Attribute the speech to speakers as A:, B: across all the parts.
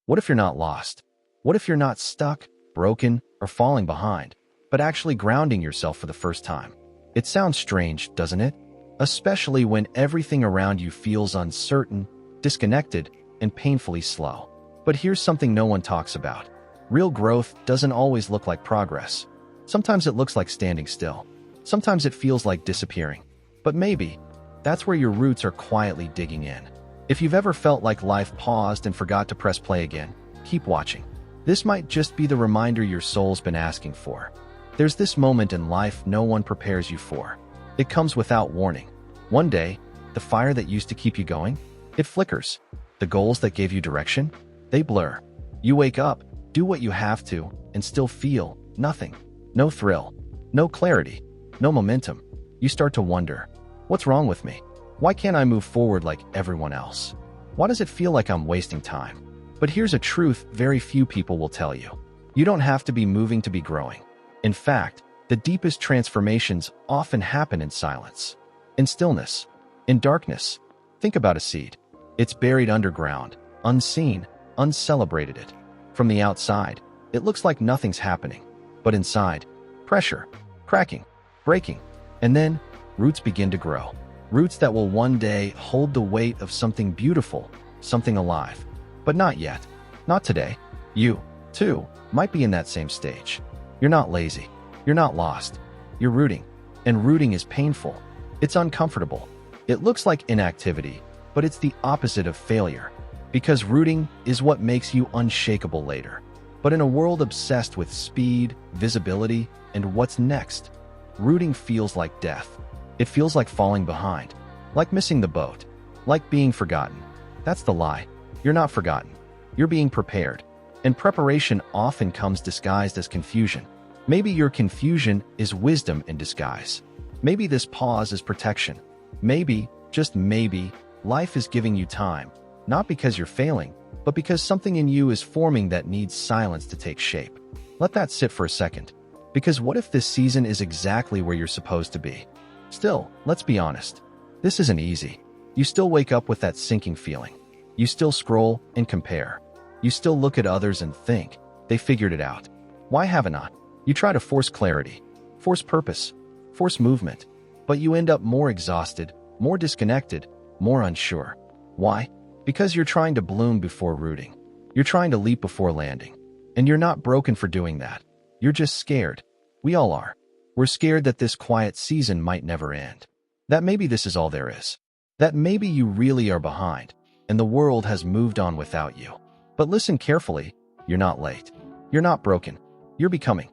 A: What if you're not lost? What if you're not stuck, broken, or falling behind, but actually grounding yourself for the first time? It sounds strange, doesn't it? Especially when everything around you feels uncertain, disconnected, and painfully slow. But here's something no one talks about. Real growth doesn't always look like progress. Sometimes it looks like standing still. Sometimes it feels like disappearing. But maybe that's where your roots are quietly digging in. If you've ever felt like life paused and forgot to press play again, keep watching. This might just be the reminder your soul's been asking for. There's this moment in life no one prepares you for. It comes without warning. One day, the fire that used to keep you going, it flickers. The goals that gave you direction, they blur. You wake up, do what you have to, and still feel nothing. No thrill, no clarity, no momentum. You start to wonder, what's wrong with me? Why can't I move forward like everyone else? Why does it feel like I'm wasting time? But here's a truth very few people will tell you. You don't have to be moving to be growing. In fact, the deepest transformations often happen in silence, in stillness, in darkness. Think about a seed. It's buried underground, unseen, uncelebrated. From the outside, it looks like nothing's happening. But inside, pressure, cracking, breaking, and then roots begin to grow. Roots that will one day hold the weight of something beautiful, something alive. But not yet. Not today. You, too, might be in that same stage. You're not lazy. You're not lost. You're rooting. And rooting is painful. It's uncomfortable. It looks like inactivity, but it's the opposite of failure. Because rooting is what makes you unshakable later. But in a world obsessed with speed, visibility, and what's next, rooting feels like death. It feels like falling behind, like missing the boat, like being forgotten. That's the lie. You're not forgotten. You're being prepared. And preparation often comes disguised as confusion. Maybe your confusion is wisdom in disguise. Maybe this pause is protection. Maybe, just maybe, life is giving you time, not because you're failing, but because something in you is forming that needs silence to take shape. Let that sit for a second. Because what if this season is exactly where you're supposed to be? Still, let's be honest. This isn't easy. You still wake up with that sinking feeling. You still scroll and compare. You still look at others and think, they figured it out. Why haven't I? You try to force clarity, force purpose, force movement, but you end up more exhausted, more disconnected, more unsure. Why? Because you're trying to bloom before rooting. You're trying to leap before landing. And you're not broken for doing that. You're just scared. We all are. We're scared that this quiet season might never end. That maybe this is all there is. That maybe you really are behind, and the world has moved on without you. But listen carefully, you're not late. You're not broken. You're becoming.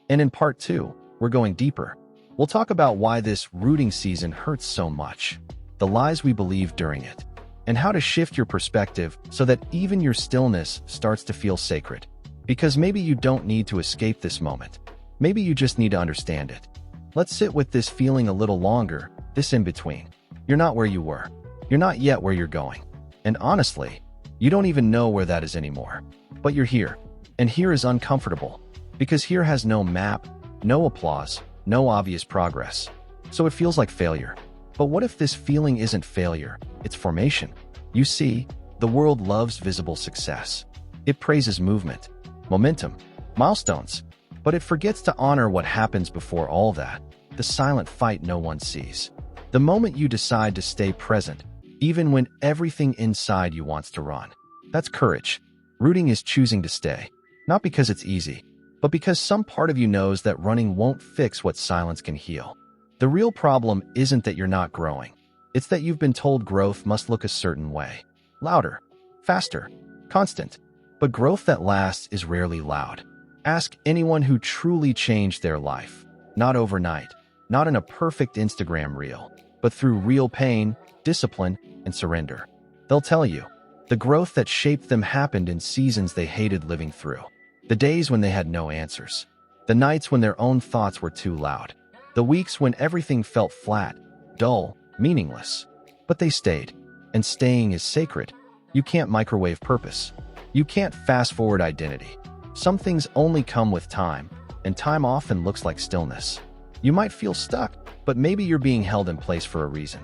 A: And in part 2, we're going deeper. We'll talk about why this rooting season hurts so much, the lies we believe during it, and how to shift your perspective so that even your stillness starts to feel sacred. Because maybe you don't need to escape this moment. Maybe you just need to understand it. Let's sit with this feeling a little longer, this in-between. You're not where you were. You're not yet where you're going. And honestly, you don't even know where that is anymore. But you're here. And here is uncomfortable. Because here has no map, no applause, no obvious progress. So it feels like failure. But what if this feeling isn't failure? It's formation. You see, the world loves visible success. It praises movement, momentum, milestones. But it forgets to honor what happens before all that, the silent fight no one sees. The moment you decide to stay present, even when everything inside you wants to run. That's courage. Rooting is choosing to stay, not because it's easy, but because some part of you knows that running won't fix what silence can heal. The real problem isn't that you're not growing. It's that you've been told growth must look a certain way. Louder, faster, constant. But growth that lasts is rarely loud. Ask anyone who truly changed their life. Not overnight, not in a perfect Instagram reel, but through real pain, discipline, and surrender. They'll tell you, the growth that shaped them happened in seasons they hated living through. The days when they had no answers. The nights when their own thoughts were too loud. The weeks when everything felt flat, dull, meaningless. But they stayed. And staying is sacred. You can't microwave purpose. You can't fast-forward identity. Some things only come with time, and time often looks like stillness. You might feel stuck, but maybe you're being held in place for a reason.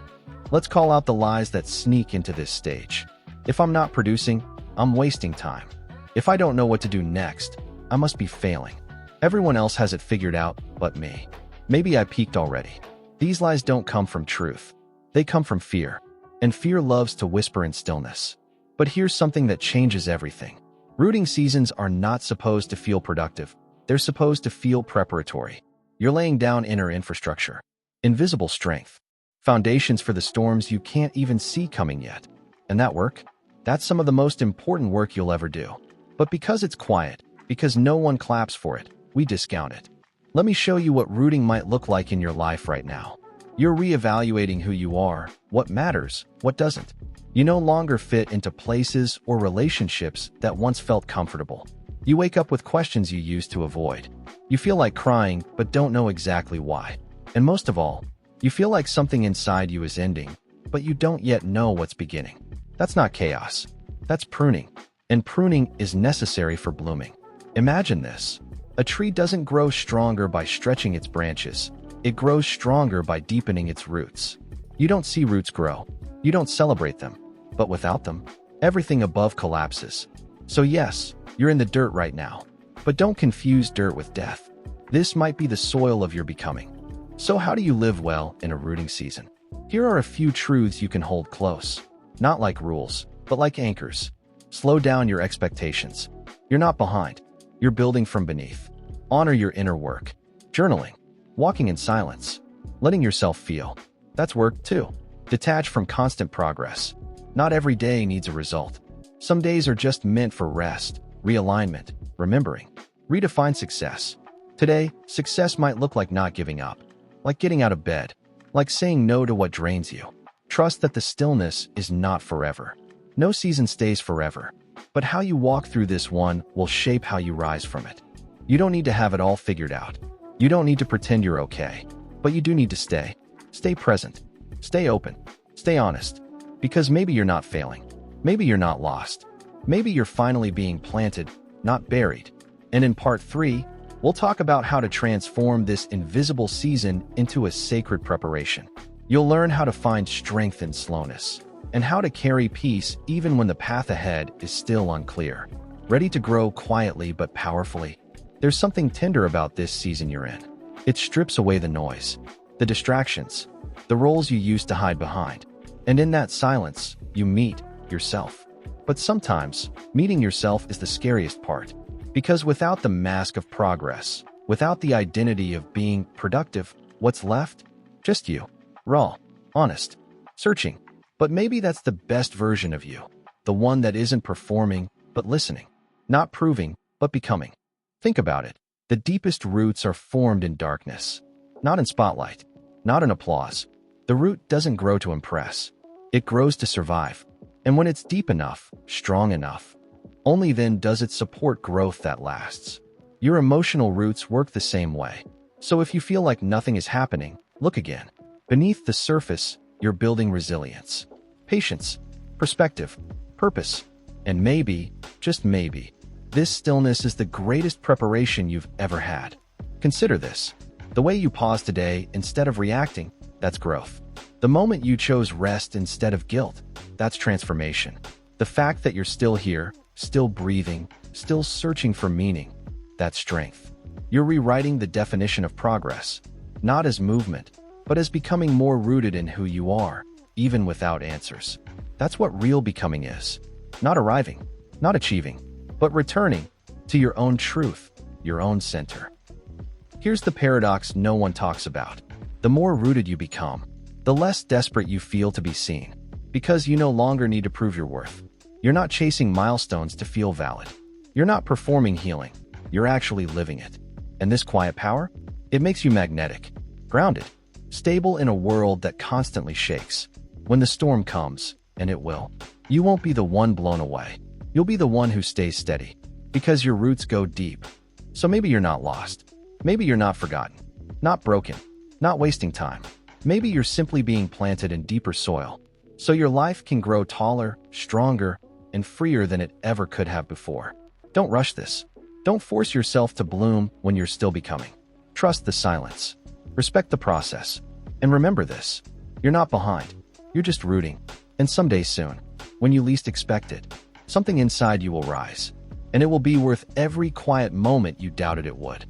A: Let's call out the lies that sneak into this stage. If I'm not producing, I'm wasting time. If I don't know what to do next, I must be failing. Everyone else has it figured out but me. Maybe I peaked already. These lies don't come from truth. They come from fear. And fear loves to whisper in stillness. But here's something that changes everything. Rooting seasons are not supposed to feel productive. They're supposed to feel preparatory. You're laying down inner infrastructure, invisible strength, foundations for the storms you can't even see coming yet. And that work? That's some of the most important work you'll ever do. But because it's quiet, because no one claps for it, we discount it. Let me show you what rooting might look like in your life right now. You're reevaluating who you are, what matters, what doesn't. You no longer fit into places or relationships that once felt comfortable. You wake up with questions you used to avoid. You feel like crying, but don't know exactly why. And most of all, you feel like something inside you is ending, but you don't yet know what's beginning. That's not chaos. That's pruning. And pruning is necessary for blooming. Imagine this. A tree doesn't grow stronger by stretching its branches. It grows stronger by deepening its roots. You don't see roots grow. You don't celebrate them. But without them, everything above collapses. So yes, you're in the dirt right now. But don't confuse dirt with death. This might be the soil of your becoming. So how do you live well in a rooting season? Here are a few truths you can hold close. Not like rules, but like anchors. Slow down your expectations. You're not behind. You're building from beneath. Honor your inner work. Journaling. Walking in silence. Letting yourself feel. That's work too. Detach from constant progress. Not every day needs a result. Some days are just meant for rest, realignment, remembering. Redefine success. Today, success might look like not giving up. Like getting out of bed. Like saying no to what drains you. Trust that the stillness is not forever. No season stays forever. But how you walk through this one will shape how you rise from it. You don't need to have it all figured out. You don't need to pretend you're okay. But you do need to stay. Stay present. Stay open. Stay honest. Because maybe you're not failing. Maybe you're not lost. Maybe you're finally being planted, not buried. And in part 3, we'll talk about how to transform this invisible season into a sacred preparation. You'll learn how to find strength in slowness, and how to carry peace even when the path ahead is still unclear. Ready to grow quietly but powerfully? There's something tender about this season you're in. It strips away the noise, the distractions, the roles you used to hide behind. And in that silence, you meet yourself. But sometimes, meeting yourself is the scariest part. Because without the mask of progress, without the identity of being productive, what's left? Just you. Raw, honest, searching. But maybe that's the best version of you. The one that isn't performing, but listening. Not proving, but becoming. Think about it. The deepest roots are formed in darkness. Not in spotlight. Not in applause. The root doesn't grow to impress. It grows to survive. And when it's deep enough, strong enough, only then does it support growth that lasts. Your emotional roots work the same way. So if you feel like nothing is happening, look again. Beneath the surface, you're building resilience, patience, perspective, purpose, and maybe, just maybe, this stillness is the greatest preparation you've ever had. Consider this. The way you pause today instead of reacting, that's growth. The moment you chose rest instead of guilt, that's transformation. The fact that you're still here, still breathing, still searching for meaning, that's strength. You're rewriting the definition of progress, not as movement, but as becoming more rooted in who you are, even without answers. That's what real becoming is. Not arriving, not achieving, but returning to your own truth, your own center. Here's the paradox no one talks about. The more rooted you become, the less desperate you feel to be seen, because you no longer need to prove your worth. You're not chasing milestones to feel valid. You're not performing healing. You're actually living it. And this quiet power? It makes you magnetic, grounded, stable in a world that constantly shakes. When the storm comes, and it will, you won't be the one blown away. You'll be the one who stays steady, because your roots go deep. So maybe you're not lost. Maybe you're not forgotten, not broken, not wasting time. Maybe you're simply being planted in deeper soil, so your life can grow taller, stronger, and freer than it ever could have before. Don't rush this. Don't force yourself to bloom when you're still becoming. Trust the silence. Respect the process. And remember this. You're not behind. You're just rooting. And someday soon, when you least expect it, something inside you will rise. and it will be worth every quiet moment you doubted it would.